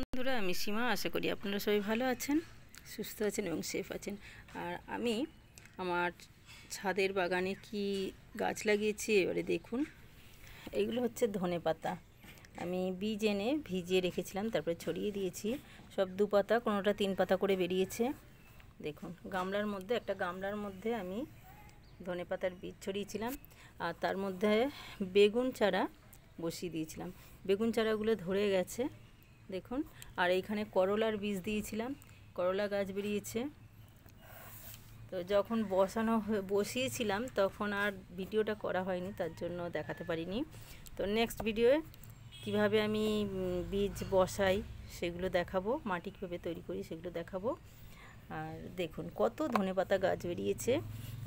বন্ধুরা, আমি সীমা। আশা করি আপনারা সবাই ভালো আছেন, সুস্থ আছেন এবং সেফ আছেন। আর আমি আমার ছাদের বাগানে কি গাছ লাগিয়েছি এবারে দেখুন। এগুলো হচ্ছে ধনেপাতা। আমি বীজ এনে ভিজিয়ে রেখেছিলাম, তারপরে ছড়িয়ে দিয়েছি। সব 2 পাতা, কোনোটা 3 পাতা করে বেরিয়েছে। দেখুন, একটা গামলার মধ্যে আমি ধনেপাতার বীজ ছড়িয়েছিলাম, আর তার মধ্যে বেগুন চারা বসিয়ে দিয়েছিলাম। বেগুন চারাগুলো ধরে গেছে দেখুন। আর এইখানে করলার বীজ দিয়েছিলাম, করলা গাছ বেরিয়েছে। তো যখন বসিয়েছিলাম তখন আর ভিডিওটা করা হয়নি, তার জন্য দেখাতে পারিনি। তো নেক্সট ভিডিওয়ে কিভাবে আমি বীজ বসাই সেগুলো দেখাবো, মাটি কীভাবে তৈরি করি সেগুলো দেখাবো। আর দেখুন কত ধনেপাতা গাছ বেরিয়েছে।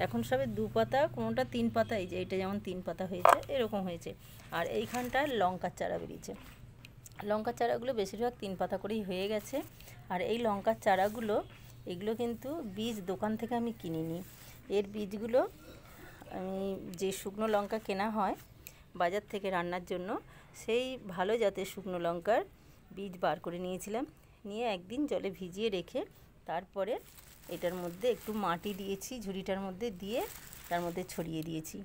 এখন সবে 2 পাতা, কোনোটা 3 পাতা। এই যে এটা যেমন 3 পাতা হয়েছে, এরকম হয়েছে। আর এইখানটায় লঙ্কার চারা বেরিয়েছে। লঙ্কার চারাগুলো বেশিরভাগ 3 পাতা করেই হয়ে গেছে। আর এই লঙ্কার চারাগুলো, এগুলো কিন্তু বীজ দোকান থেকে আমি কিনিনি। এর বীজগুলো আমি যে শুকনো লঙ্কা কেনা হয় বাজার থেকে রান্নার জন্য, সেই ভালো জাতের শুকনো লঙ্কার বীজ বার করে নিয়েছিলাম। নিয়ে একদিন জলে ভিজিয়ে রেখে তারপরে এটার মধ্যে একটু মাটি দিয়েছি, ঝুড়িটার মধ্যে দিয়ে তার মধ্যে ছড়িয়ে দিয়েছি।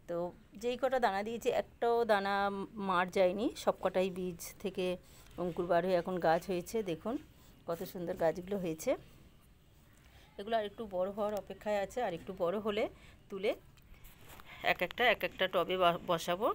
তো যেই কটা দানা দিয়েছি, একটাও দানা মার যায়নি, সব কটাই বীজ থেকে অঙ্কুর বার হয়ে এখন গাছ হয়েছে। দেখুন কত সুন্দর গাছগুলো হয়েছে। এগুলো আর একটু বড় হওয়ার অপেক্ষায় আছে, আর একটু বড় হলে তুলে এক একটা টবে বসাবো।